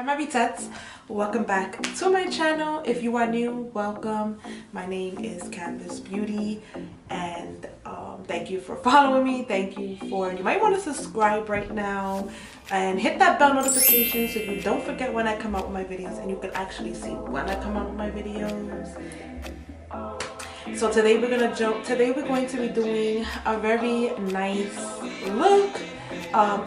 my Deets. Welcome back to my channel. If you are new, welcome. My name is Candace Beauty, and thank you for following me. Thank you for, you might want to subscribe right now and hit that bell notification so you don't forget when I come out with my videos, and you can actually see when I come out with my videos. So today we're going to be doing a very nice look.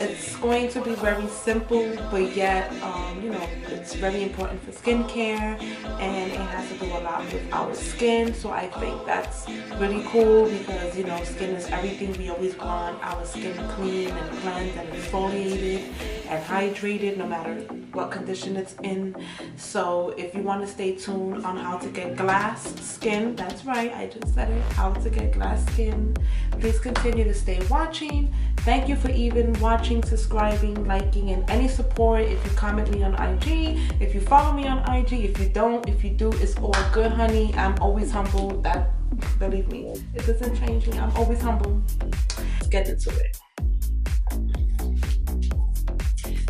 It's going to be very simple, but yet you know, it's very important for skincare, and it has to do a lot with our skin. So I think that's really cool because, you know, skin is everything. We always want our skin clean and cleansed and exfoliated and hydrated no matter what condition it's in. So if you want to stay tuned on how to get glass skin, that's right, I just said it, how to get glass skin, please continue to stay watching. Thank you for even watching, subscribing, liking, and any support. If you comment me on IG, if you follow me on IG, if you don't, if you do, it's all good, honey. I'm always humble. That, believe me, it doesn't change me. I'm always humble. Let's get into it.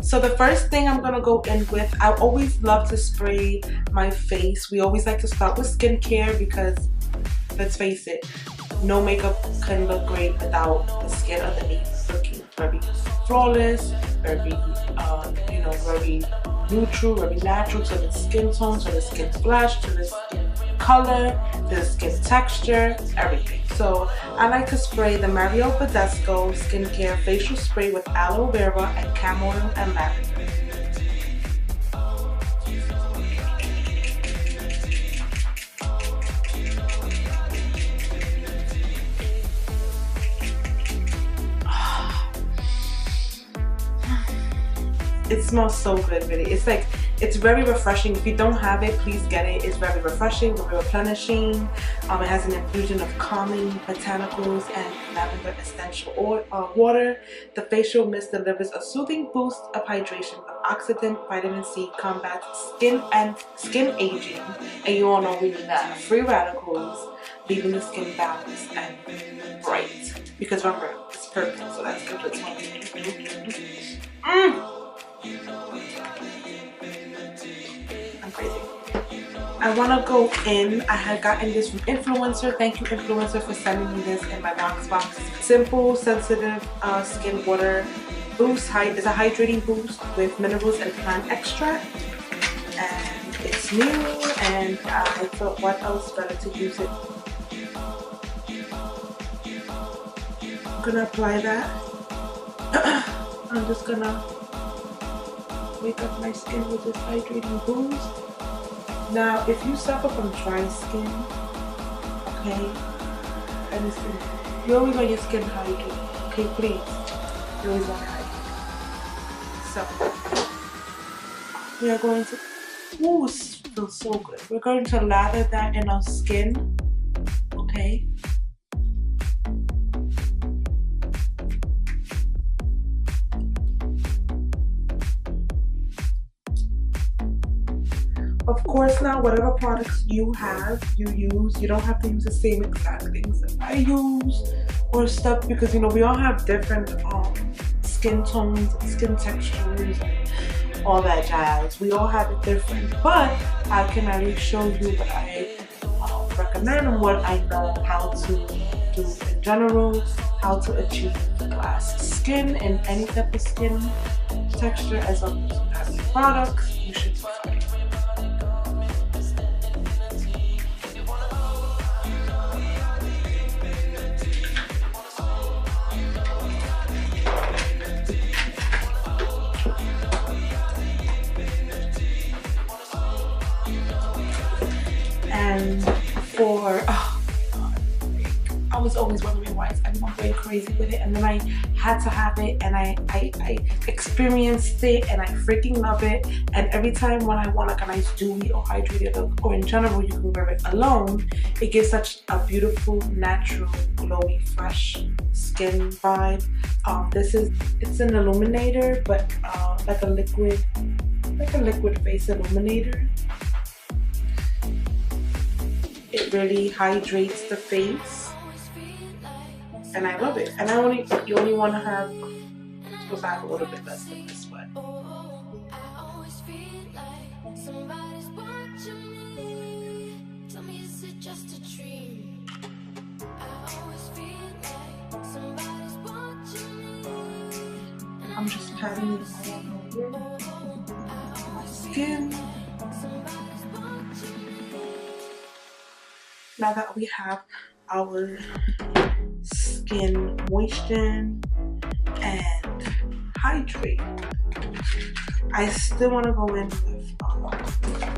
So the first thing I'm gonna go in with, I always love to spray my face. We always like to start with skincare because, let's face it, no makeup can look great without the skin underneath looking very flawless, very you know, very neutral, very natural to the skin tone, to the skin flash, to the skin color, to the skin texture, everything. So I like to spray the badesco skincare facial spray with aloe vera and chamomile and lavender. It smells so good, really. It's like, it's very refreshing. If you don't have it, please get it. It's very refreshing, very replenishing. It has an infusion of calming botanicals and lavender essential water. The facial mist delivers a soothing boost of hydration with oxidant, vitamin C, combats skin aging, and you all know we need that. Free radicals, leaving the skin balanced and bright. Because remember, it's purple, so that's good. I'm crazy. I want to go in. I had gotten this from Influencer. Thank you, Influencer, for sending me this in my box. Simple, sensitive skin water boost. It's a hydrating boost with minerals and plant extract. And it's new, and I thought, what else better to use it? I'm gonna apply that. I'm just gonna wake up my skin with this hydrating boost. Now, if you suffer from dry skin, okay, and it's, you always want your skin hydrated, okay, please, you always want to hydrate. So, we are going to, ooh, it feels so good. We're going to lather that in our skin, okay. Of course, now whatever products you use, you don't have to use the same exact things that I use or stuff, because, you know, we all have different skin tones, skin textures, and all that jazz. We all have it different, but I can at least show you what I recommend and what I know how to do in general, how to achieve glass skin and any type of skin texture. As long as you have the products, you should be fine. And for, oh God, I was always wondering why is everyone going crazy with it, and then I had to have it, and I experienced it, and I freaking love it. And every time when I want like a nice dewy or hydrated look, or in general, you can wear it alone, it gives such a beautiful, natural, glowy, fresh skin vibe. It's an illuminator, but like a liquid face illuminator. It really hydrates the face, and I love it. And you only want to have, supposed to have a little bit less than this, but Somebody's watching me. Tell me, is it just a dream? I always feel like somebody's watching me. I'm just patting it all over my skin. Now that we have our skin moistened and hydrate, I still want to go in with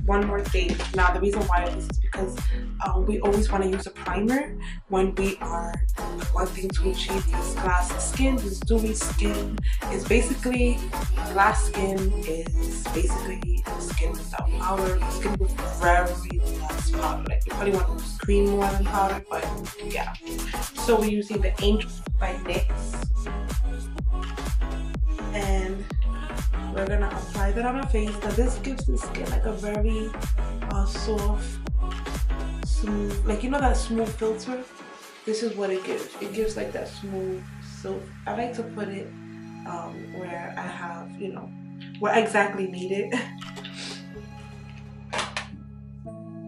one more thing. Now the reason why is because we always want to use a primer when we are wanting to achieve this glass skin, this dewy skin. Is basically, glass skin is basically skin without powder, skin with very less powder. Like you probably want to use cream more than powder, but yeah. So we're using the Angel by NYX, and we're gonna apply that on our face. Now this gives the skin like a very soft, smooth, like you know that smooth filter? This is what it gives. It gives like that smooth silk. I like to put it where I have, you know, where I exactly need it.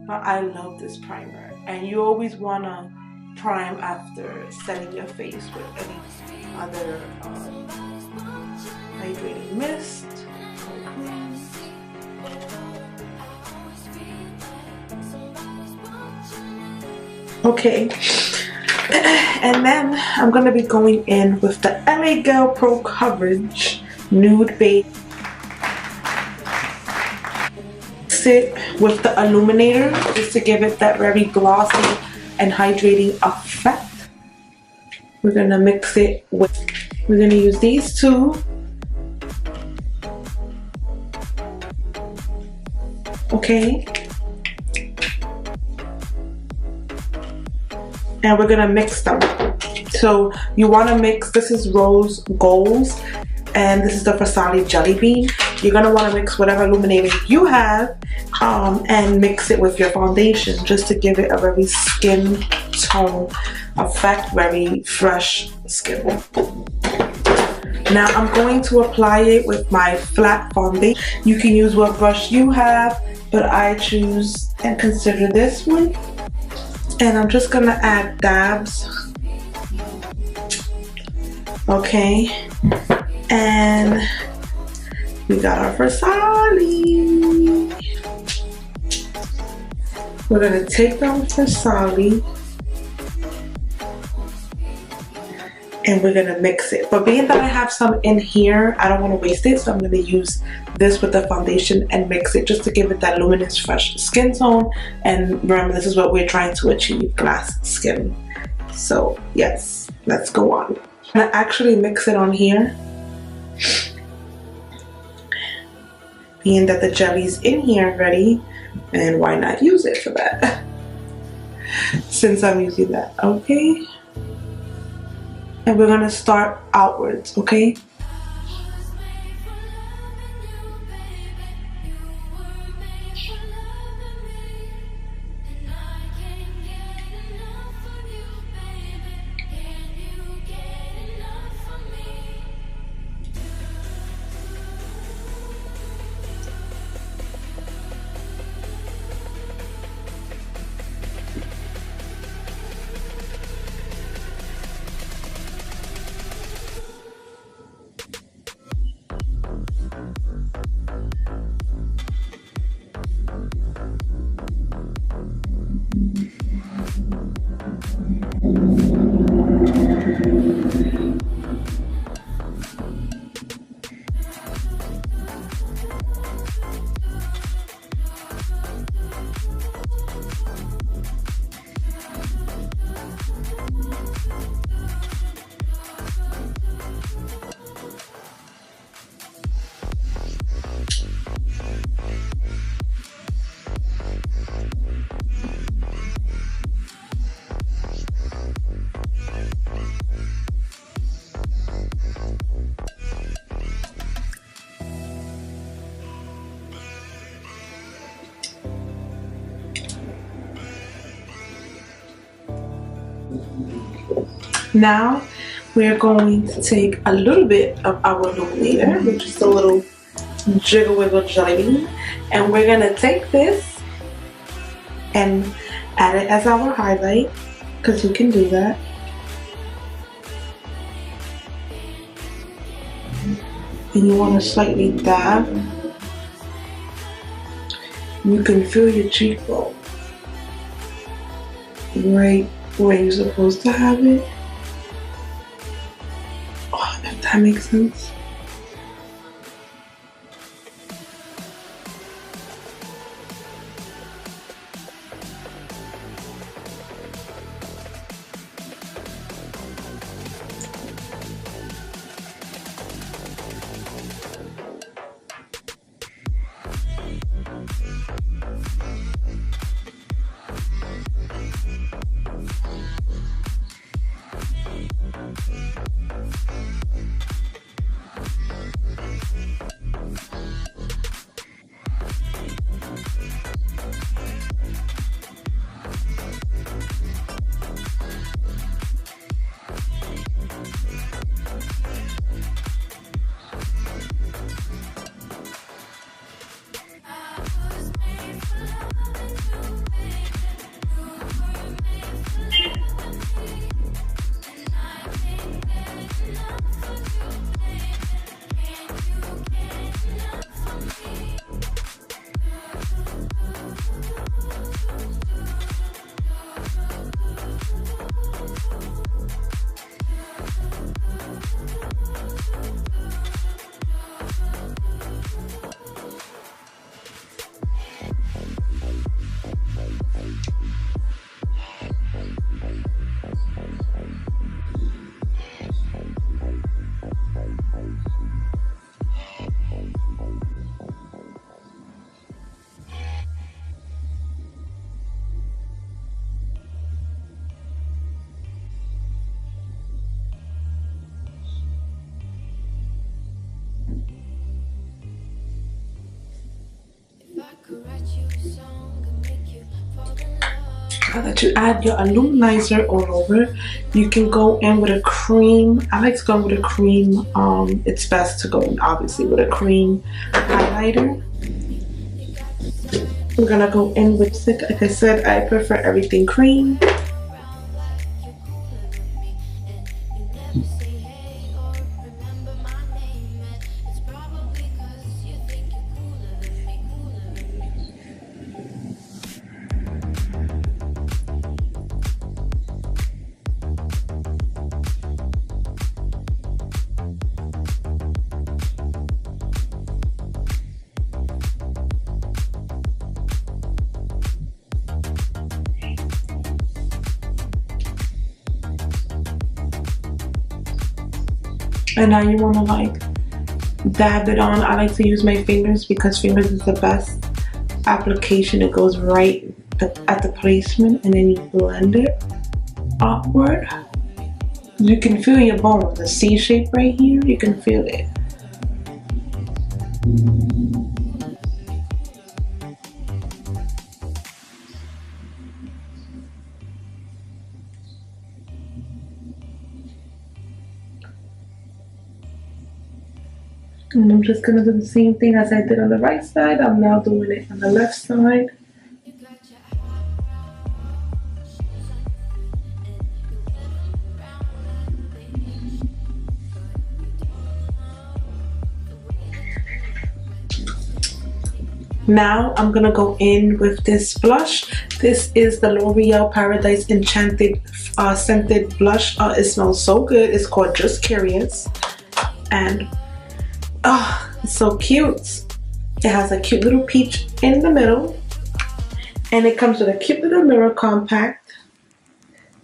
But I love this primer, and you always wanna prime after setting your face with any other hydrating mist. Okay, and then I'm gonna be going in with the LA Girl Pro Coverage Nude Base. Mix it with the illuminator just to give it that very glossy and hydrating effect. We're gonna mix it with, we're gonna use these two. Okay, and we're gonna mix them. So you want to mix, this is Rose Goals and this is the Farsali Jelly Bean. You're gonna want to mix whatever illuminator you have and mix it with your foundation just to give it a very skin tone effect, very fresh skin. Now I'm going to apply it with my flat foundation. You can use what brush you have, but I choose and consider this one. And I'm just gonna add dabs. Okay, and we got our Farsali. We're gonna take our Farsali and we're gonna mix it. But being that I have some in here, I don't want to waste it, so I'm gonna use this with the foundation and mix it just to give it that luminous, fresh skin tone. And remember, this is what we're trying to achieve, glass skin. So yes, let's go on. I'm gonna actually mix it on here, being that the jelly's in here already, and why not use it for that since I'm using that. Okay, and we're gonna start outwards. Okay, now we're going to take a little bit of our illuminator, which is a little Jiggle Wiggle Jelly Bean. And we're gonna take this and add it as our highlight, because you can do that. And you want to slightly dab. You can feel your cheekbone right where you're supposed to have it. Oh, if that makes sense. Now that you add your illuminizer all over, you can go in with a cream. I like to go in with a cream. It's best to go in obviously with a cream highlighter. We're gonna go in with thick. Like I said, I prefer everything cream. And now you want to like dab it on. I like to use my fingers because fingers is the best application. It goes right at the placement and then you blend it upward. You can feel your bone, the C shape right here, you can feel it. And I'm just gonna do the same thing as I did on the right side. I'm now doing it on the left side. Now I'm gonna go in with this blush. This is the L'Oreal Paradise Enchanted Scented Blush. It smells so good. It's called Just Curious. And oh, it's so cute. It has a cute little peach in the middle. And it comes with a cute little mirror compact.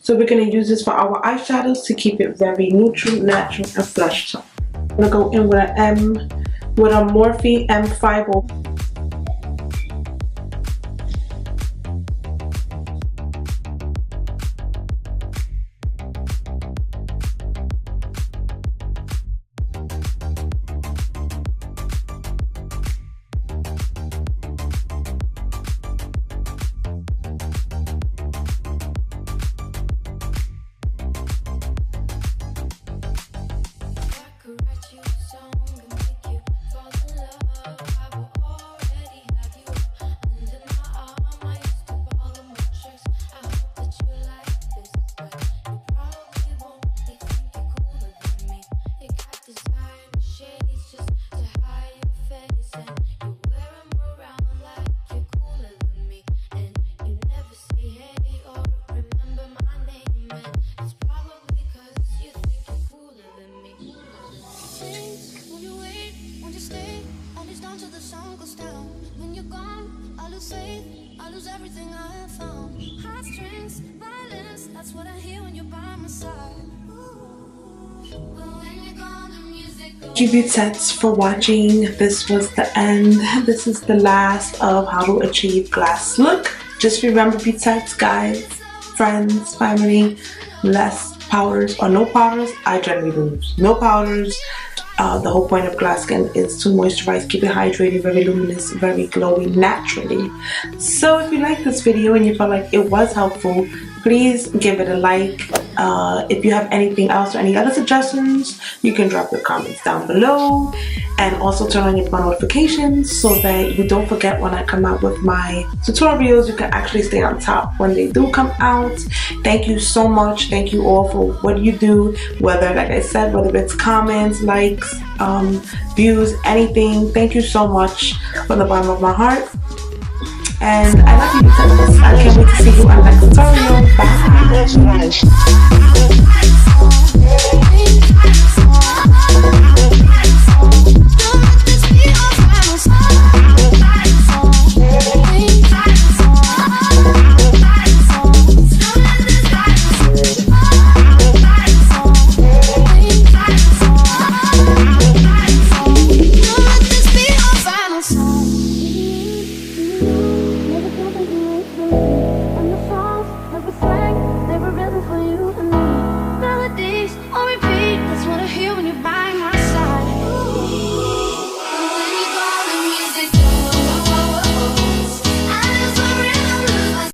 So we're going to use this for our eyeshadows to keep it very neutral, natural, and flush tone. I'm going to go in with a Morphe M50. sun goes down. When you're gone, I lose faith, I lose everything I have found. Heartstrings, violence, that's what I hear when you're by my side. But when you're gone, the music goes. Thank you, Deets, for watching. This was the end. This is the last of how to achieve glass look. Just remember, Deets, guys, friends, family, less powders or no powders. I generally use no powders. The whole point of glass skin is to moisturize, keep it hydrated, very luminous, very glowy naturally. So if you like this video and you felt like it was helpful, please give it a like. If you have anything else or any other suggestions, you can drop your comments down below, and also turn on your bell notifications so that you don't forget when I come out with my tutorials. You can actually stay on top when they do come out. Thank you so much. Thank you all for what you do, whether, like I said, whether it's comments, likes, views, anything. Thank you so much from the bottom of my heart. And I love you, Deets. I can't wait to see you on the next tutorial. Bye.